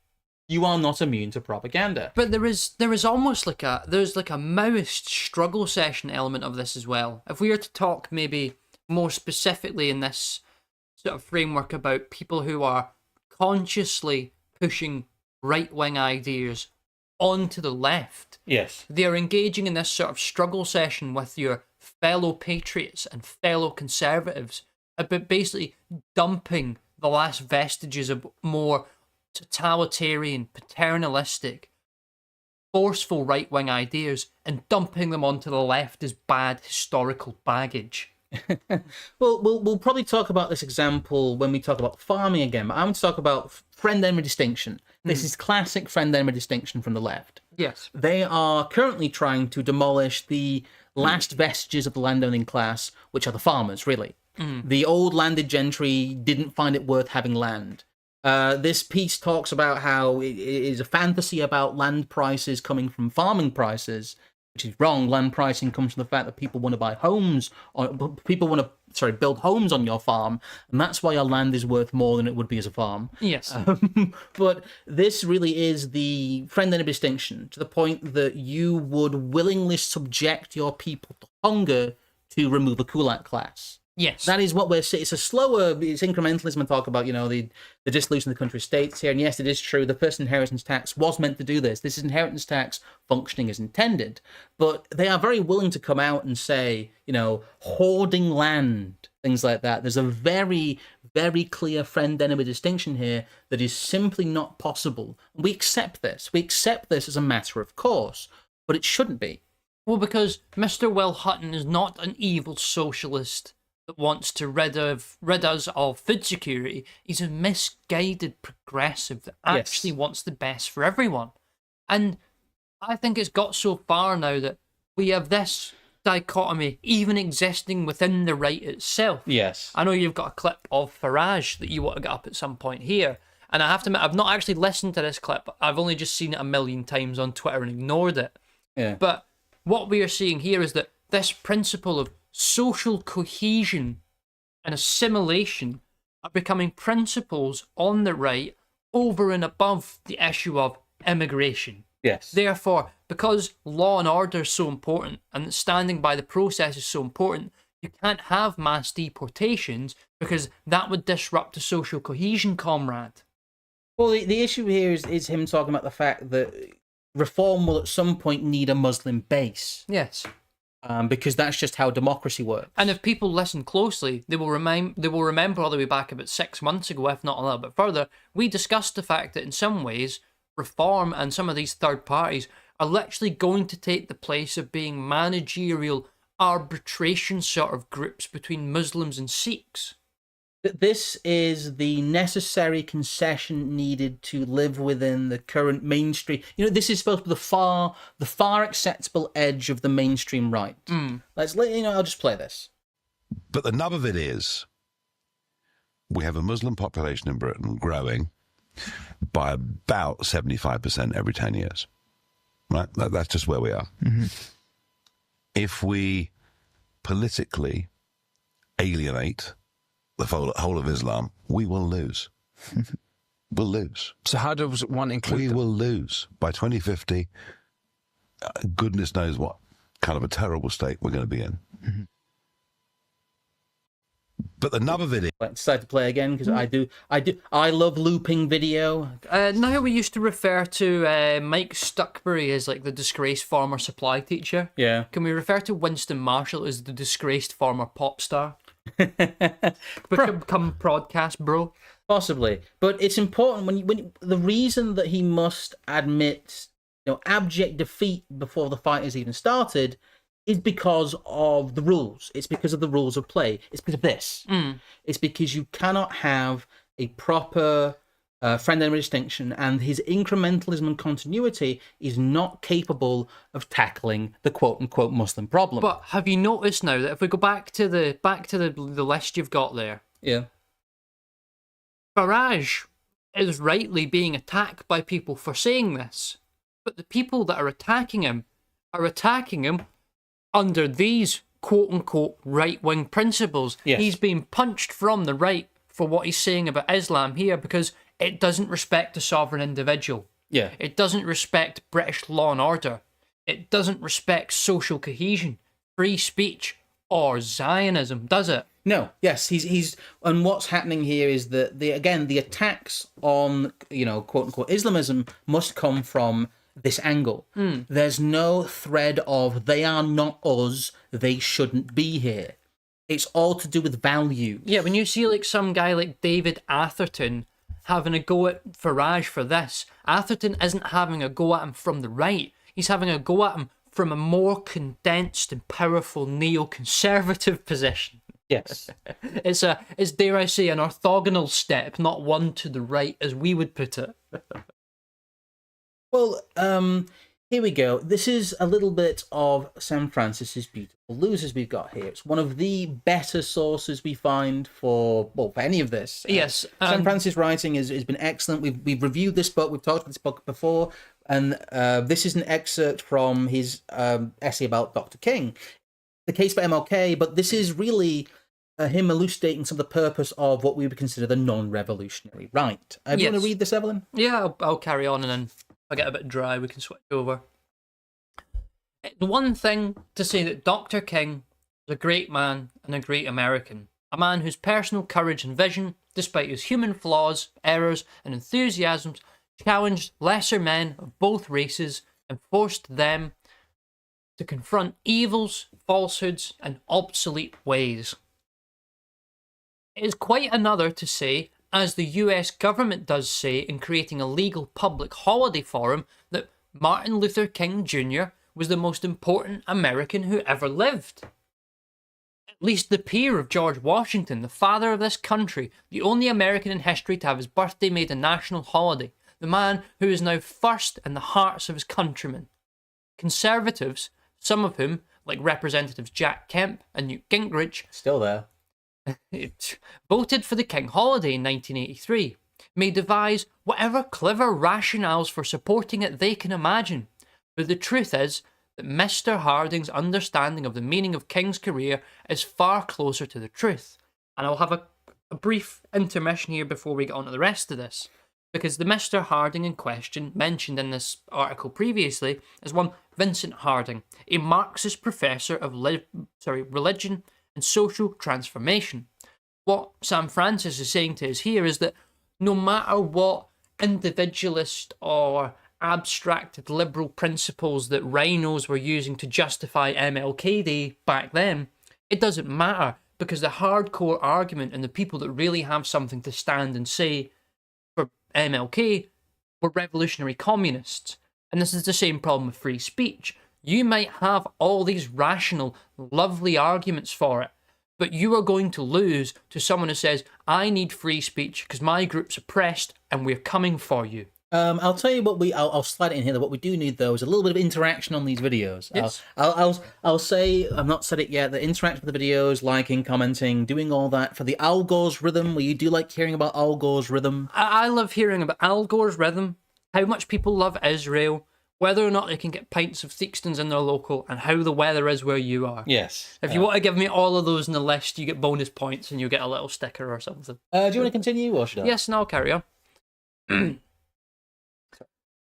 you are not immune to propaganda. But there is almost like a Maoist struggle session element of this as well. If we were to talk maybe more specifically in this sort of framework about people who are consciously pushing right-wing ideas onto the left. Yes. They are engaging in this sort of struggle session with your fellow patriots and fellow conservatives about basically dumping the last vestiges of more totalitarian, paternalistic, forceful right-wing ideas and dumping them onto the left as bad historical baggage. Well, we'll probably talk about this example when we talk about farming again, but I'm going to talk about friend-enemy distinction. This is classic friend-enemy distinction from the left. Yes. They are currently trying to demolish the last vestiges of the landowning class, which are the farmers, really. The old landed gentry didn't find it worth having land. This piece talks about how it is a fantasy about land prices coming from farming prices, which is wrong. Land pricing comes from the fact that people want to buy homes, or people want to, build homes on your farm, and that's why your land is worth more than it would be as a farm. Yes. But this really is the friend-enemy distinction, to the point that you would willingly subject your people to hunger to remove a Kulak class. Yes. That is what we're seeing. It's incrementalism and talk about, the dissolution of the country states here. And yes, it is true. The first inheritance tax was meant to do this. This is inheritance tax functioning as intended. But they are very willing to come out and say, hoarding land, things like that. There's a very, very clear friend-enemy distinction here that is simply not possible. We accept this. We accept this as a matter of course, but it shouldn't be. Well, because Mr. Will Hutton is not an evil socialist that wants to rid us of food security. He's a misguided progressive that actually wants the best for everyone. And I think it's got so far now that we have this dichotomy even existing within the right itself. Yes. I know you've got a clip of Farage that you want to get up at some point here. And I have to admit, I've not actually listened to this clip. I've only just seen it a million times on Twitter and ignored it. Yeah. But what we are seeing here is that this principle of social cohesion and assimilation are becoming principles on the right over and above the issue of immigration. Yes. Therefore, because law and order is so important and standing by the process is so important, you can't have mass deportations because that would disrupt the social cohesion, comrade. Well, the issue here is him talking about the fact that reform will at some point need a Muslim base. Yes. Because that's just how democracy works. And if people listen closely, they will remember all the way back about 6 months ago, if not a little bit further, we discussed the fact that in some ways, reform and some of these third parties are literally going to take the place of being managerial arbitration sort of groups between Muslims and Sikhs. This is the necessary concession needed to live within the current mainstream. This is supposed to be the far acceptable edge of the mainstream right. I'll just play this. But the nub of it is, we have a Muslim population in Britain growing by about 75% every 10 years. Right? That's just where we are. Mm-hmm. If we politically alienate the whole of Islam, we will lose. We'll lose. So how does one include them? We will lose. By 2050, goodness knows what kind of a terrible state we're going to be in. Mm-hmm. But the nub of it is... I decided to play again because I love looping video. Now we used to refer to Mike Stuckbury as like the disgraced former supply teacher. Yeah. Can we refer to Winston Marshall as the disgraced former pop star? Become broadcast bro. Possibly, but it's important when the reason that he must admit abject defeat before the fight has even started is because of the rules. It's because of the rules of play. It's because of this. It's because you cannot have a proper friend-enemy distinction, and his incrementalism and continuity is not capable of tackling the quote-unquote Muslim problem. But have you noticed now that if we go back to the list you've got there, yeah, Farage is rightly being attacked by people for saying this, but the people that are attacking him under these quote-unquote right-wing principles. Yes. He's being punched from the right for what he's saying about Islam here because it doesn't respect the sovereign individual. Yeah. It doesn't respect British law and order. It doesn't respect social cohesion, free speech, or Zionism, does it? No. Yes, he's and what's happening here is that the attacks on, quote unquote Islamism must come from this angle. There's no thread of they are not us, they shouldn't be here. It's all to do with value. Yeah, when you see like some guy like David Atherton having a go at Farage for this, Atherton isn't having a go at him from the right. He's having a go at him from a more condensed and powerful neoconservative position. Yes. It's dare I say, an orthogonal step, not one to the right as we would put it. Well, Here we go. This is a little bit of Sam Francis's Beautiful Losers we've got here. It's one of the better sources we find for any of this. Yes. Sam Francis' writing has been excellent. We've reviewed this book. We've talked about this book before. And this is an excerpt from his essay about Dr. King, the case for MLK. But this is really him elucidating some of the purpose of what we would consider the non-revolutionary right. Do you want to read this, Evelyn? Yeah, I'll carry on, and then if I get a bit dry, we can switch over. The one thing to say that Dr. King was a great man and a great American, a man whose personal courage and vision, despite his human flaws, errors, and enthusiasms, challenged lesser men of both races and forced them to confront evils, falsehoods, and obsolete ways. It is quite another to say, as the US government does say in creating a legal public holiday for him, that Martin Luther King Jr. was the most important American who ever lived. At least the peer of George Washington, the father of this country, the only American in history to have his birthday made a national holiday, the man who is now first in the hearts of his countrymen. Conservatives, some of whom, like Representatives Jack Kemp and Newt Gingrich, Still there. voted for the King holiday in 1983, may devise whatever clever rationales for supporting it they can imagine. But the truth is that Mr. Harding's understanding of the meaning of King's career is far closer to the truth. And I'll have a brief intermission here before we get on to the rest of this, because the Mr. Harding in question, mentioned in this article previously, is one Vincent Harding, a Marxist professor of religion and social transformation. What Sam Francis is saying to us here is that no matter what individualist or abstracted liberal principles that rhinos were using to justify MLK Day back then, it doesn't matter, because the hardcore argument and the people that really have something to stand and say for MLK were revolutionary communists. And this is the same problem with free speech. You might have all these rational, lovely arguments for it, but you are going to lose to someone who says, I need free speech because my group's oppressed and we're coming for you. I'll tell you what I'll slide it in here. That what we do need though is a little bit of interaction on these videos. Yes. I'll say, I've not said it yet, the interaction with the videos, liking, commenting, doing all that for the Al Gore's rhythm. Where you do like hearing about Al Gore's rhythm. I love hearing about Al Gore's rhythm, how much people love Israel, whether or not they can get pints of Theakston's in their local, and how the weather is where you are. Yes. If you want to give me all of those in the list, you get bonus points and you get a little sticker or something. Do you want to continue or should I? Yes, and I'll carry on.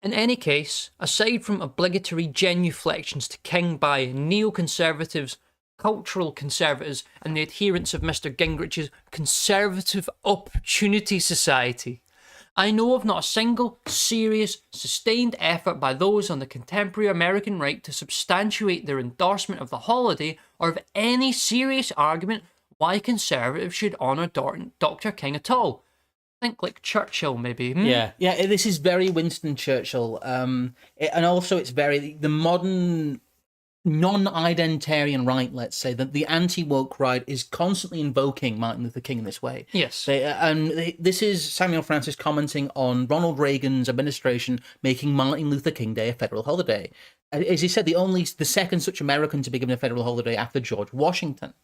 In any case, aside from obligatory genuflections to King by neoconservatives, cultural conservatives, and the adherents of Mr. Gingrich's Conservative Opportunity Society, I know of not a single serious, sustained effort by those on the contemporary American right to substantiate their endorsement of the holiday, or of any serious argument why conservatives should honour Dr. King at all. Think like Churchill, maybe. Yeah. This is very Winston Churchill, and also it's very the modern non-identitarian right. Let's say that the anti-woke right is constantly invoking Martin Luther King in this way. Yes, this is Samuel Francis commenting on Ronald Reagan's administration making Martin Luther King Day a federal holiday. As he said, the second such American to be given a federal holiday after George Washington.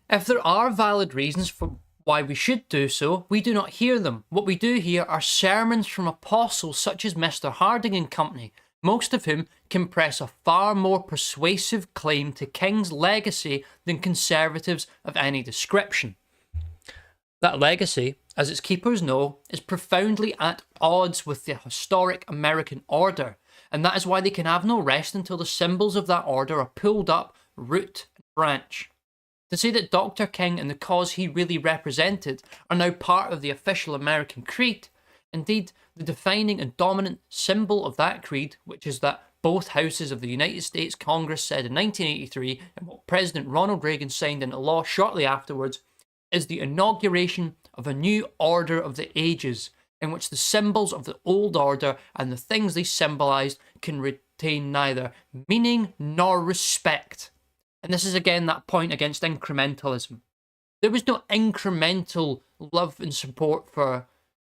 If there are valid reasons for why we should do so, we do not hear them. What we do hear are sermons from apostles such as Mr. Harding and company, most of whom can press a far more persuasive claim to King's legacy than conservatives of any description. That legacy, as its keepers know, is profoundly at odds with the historic American order, and that is why they can have no rest until the symbols of that order are pulled up, root and branch. To say that Dr. King and the cause he really represented are now part of the official American creed, indeed the defining and dominant symbol of that creed, which is that both houses of the United States Congress said in 1983 and what President Ronald Reagan signed into law shortly afterwards, is the inauguration of a new order of the ages in which the symbols of the old order and the things they symbolized can retain neither meaning nor respect. And this is again that point against incrementalism. There was no incremental love and support for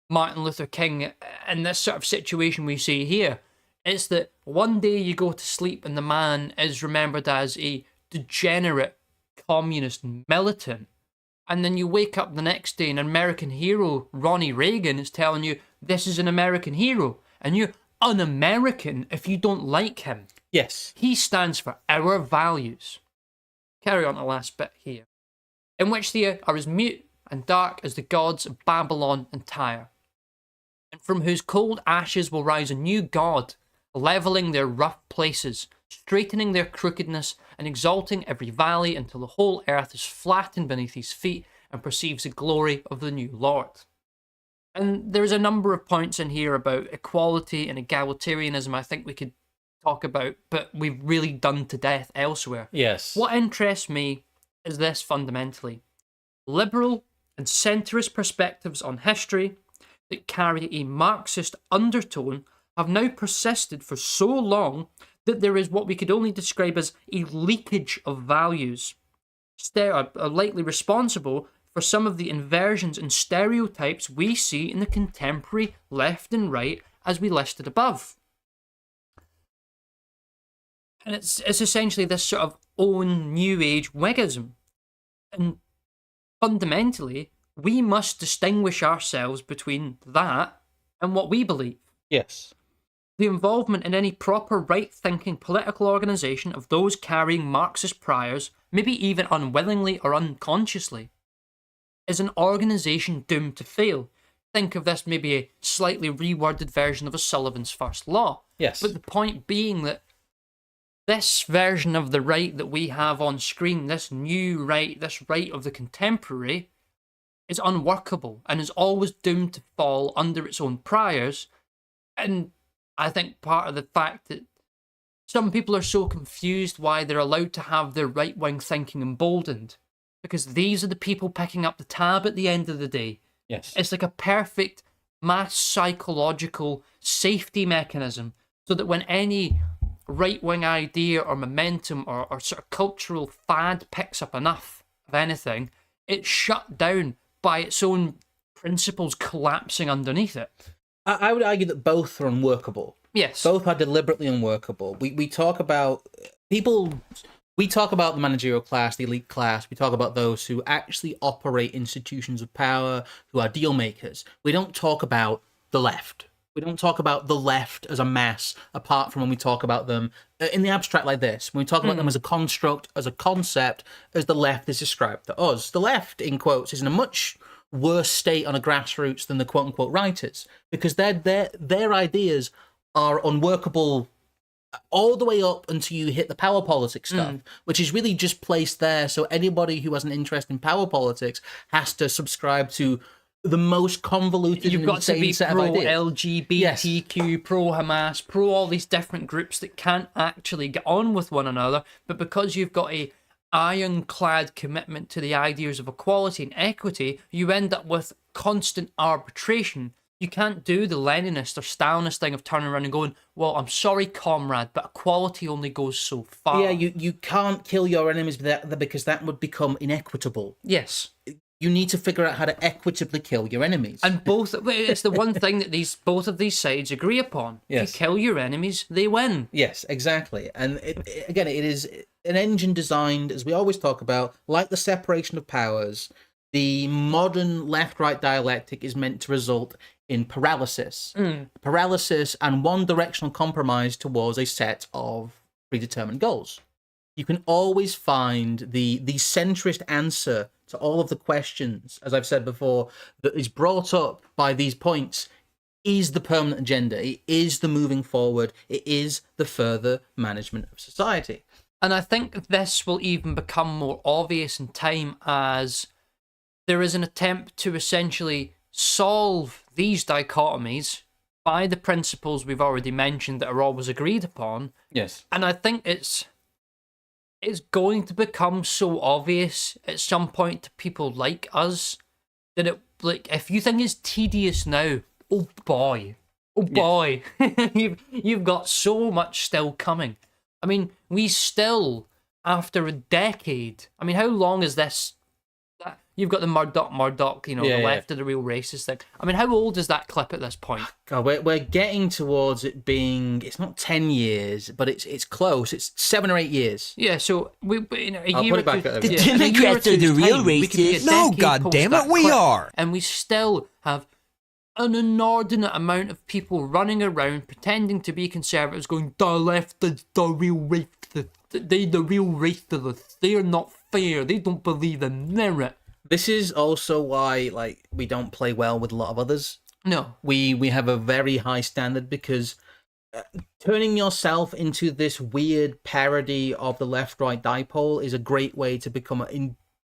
Martin Luther King in this sort of situation we see here. It's that one day you go to sleep and the man is remembered as a degenerate communist militant. And then you wake up the next day and an American hero, Ronnie Reagan, is telling you this is an American hero. And you're un-American if you don't like him. Yes. He stands for our values. Carry on the last bit here. In which they are as mute and dark as the gods of Babylon and Tyre. And from whose cold ashes will rise a new god, levelling their rough places, straightening their crookedness, and exalting every valley until the whole earth is flattened beneath his feet and perceives the glory of the new Lord. And there's a number of points in here about equality and egalitarianism I think we could talk about, but we've really done to death elsewhere. Yes. What interests me is this fundamentally. Liberal and centrist perspectives on history that carry a Marxist undertone have now persisted for so long that there is what we could only describe as a leakage of values, are likely responsible for some of the inversions and stereotypes we see in the contemporary left and right as we listed above. And it's essentially this sort of own new age Whiggism. And fundamentally, we must distinguish ourselves between that and what we believe. Yes. The involvement in any proper right-thinking political organisation of those carrying Marxist priors, maybe even unwillingly or unconsciously, is an organisation doomed to fail. Think of this maybe a slightly reworded version of a Sullivan's First Law. Yes. But the point being that this version of the right that we have on screen, this new right, this right of the contemporary, is unworkable and is always doomed to fall under its own priors. And I think part of the fact that some people are so confused why they're allowed to have their right-wing thinking emboldened, because these are the people picking up the tab at the end of the day. Yes. It's like a perfect mass psychological safety mechanism, so that when any right-wing idea or momentum or sort of cultural fad picks up enough of anything, it's shut down by its own principles collapsing underneath it. I would argue that both are unworkable. Yes. Both are deliberately unworkable. We talk about people. We talk about the managerial class, the elite class. We talk about those who actually operate institutions of power, who are deal makers. We don't talk about the left. We don't talk about the left as a mass, apart from when we talk about them in the abstract like this. When we talk about them as a construct, as a concept, as the left is described to us. The left, in quotes, is in a much worse state on a grassroots than the quote-unquote writers, because their ideas are unworkable all the way up until you hit the power politics stuff, which is really just placed there so anybody who has an interest in power politics has to subscribe to the most convoluted You've and got to insane be set pro of ideas. LGBTQ, pro Hamas, pro all these different groups that can't actually get on with one another, but because you've got a ironclad commitment to the ideas of equality and equity, you end up with constant arbitration. You can't do the Leninist or Stalinist thing of turning around and going, well, I'm sorry, comrade, but equality only goes so far. Yeah, you can't kill your enemies because that would become inequitable. Yes. You need to figure out how to equitably kill your enemies. And it's the one thing that both of these sides agree upon. Yes. If you kill your enemies, they win. Yes, exactly. And it is an engine designed, as we always talk about, like the separation of powers. The modern left-right dialectic is meant to result in paralysis. Paralysis and one-directional compromise towards a set of predetermined goals. You can always find the centrist answer to all of the questions, as I've said before, that is brought up by these points is the permanent agenda. It is the moving forward. It is the further management of society. And I think this will even become more obvious in time as there is an attempt to essentially solve these dichotomies by the principles we've already mentioned that are always agreed upon. Yes. And I think it's going to become so obvious at some point to people like us that if you think it's tedious now, oh boy, you've got so much still coming. I mean, we still, after a decade, I mean, how long is this? you've got the Murdoch, you know, Yeah, the yeah. left of the real racist thing. I mean, how old is that clip at this point? God, we're getting towards it being. It's not 10 years, but it's close. It's 7 or 8 years. Yeah, so we in a I'll year put or it back two, at The it. in a year or Democrats are the two's real time, we could be a racists. No, decade God post damn it, that we clip, are. and we still have an inordinate amount of people running around pretending to be conservatives, going, "The left is the real racist. They the real racists. They're not fair. They don't believe in merit." This is also why, like, we don't play well with a lot of others. No, We have a very high standard because turning yourself into this weird parody of the left-right dipole is a great way to become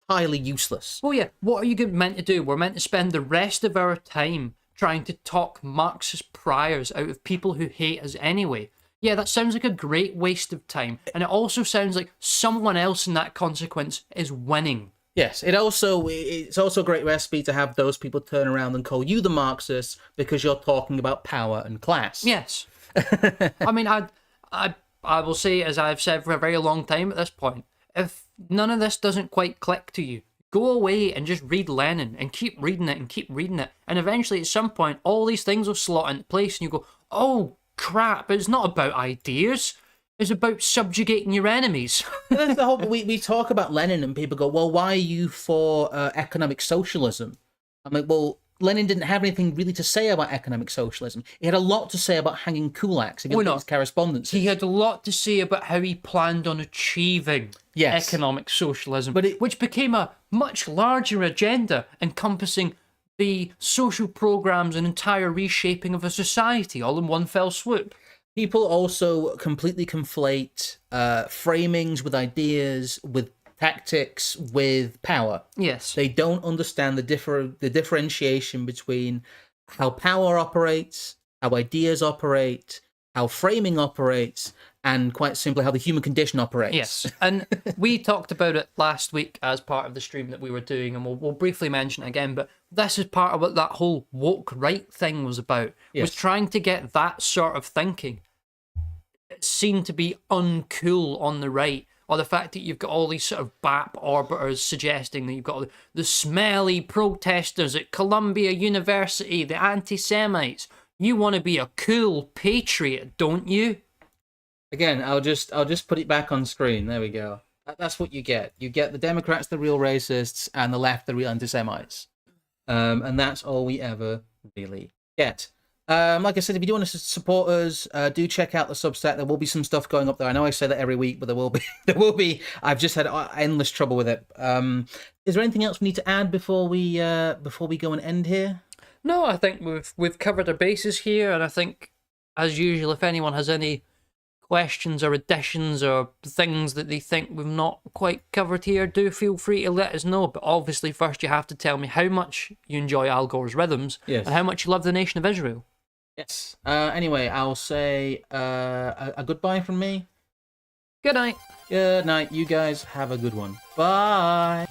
entirely useless. well, yeah. What are you meant to do? We're meant to spend the rest of our time trying to talk Marxist priors out of people who hate us anyway. Yeah, that sounds like a great waste of time, and it also sounds like someone else in that consequence is winning. Yes, it's also a great recipe to have those people turn around and call you the Marxists because you're talking about power and class. Yes. I mean, I will say, as I've said for a very long time at this point, if none of this doesn't quite click to you, go away and just read Lenin and keep reading it and keep reading it. And eventually, at some point, all these things will slot into place and you go, oh, crap, it's not about ideas. It's about subjugating your enemies. That's the whole. We talk about Lenin and people go, well, why are you for economic socialism? I'm like, well, Lenin didn't have anything really to say about economic socialism. He had a lot to say about hanging kulaks. If you look at his correspondence. He had a lot to say about how he planned on achieving Yes. economic socialism, But which became a much larger agenda encompassing the social programs and entire reshaping of a society all in one fell swoop. People also completely conflate framings with ideas, with tactics, with power. Yes. They don't understand the differentiation between how power operates, how ideas operate, how framing operates, and quite simply how the human condition operates. Yes, and we talked about it last week as part of the stream that we were doing, and we'll briefly mention it again, but this is part of what that whole woke right thing was about, was Yes. trying to get that sort of thinking seen to be uncool on the right, or the fact that you've got all these sort of BAP orbiters suggesting that you've got the smelly protesters at Columbia University, the anti-Semites. You want to be a cool patriot, don't you? Again, I'll just put it back on screen. There we go. That's what you get. You get the Democrats, the real racists, and the left, the real anti-Semites. And that's all we ever really get. Like I said, if you do want to support us, do check out the Substack. There will be some stuff going up there. I know I say that every week, but there will be. There will be. I've just had endless trouble with it. Is there anything else we need to add before we go and end here? No, I think we've covered our bases here, and I think, as usual, if anyone has any questions or additions or things that they think we've not quite covered here, do feel free to let us know. But obviously, first you have to tell me how much you enjoy Al Gore's rhythms, Yes. and how much you love the nation of Israel. Yes. Anyway, I'll say a goodbye from me. Good night. Good night. You guys have a good one. Bye.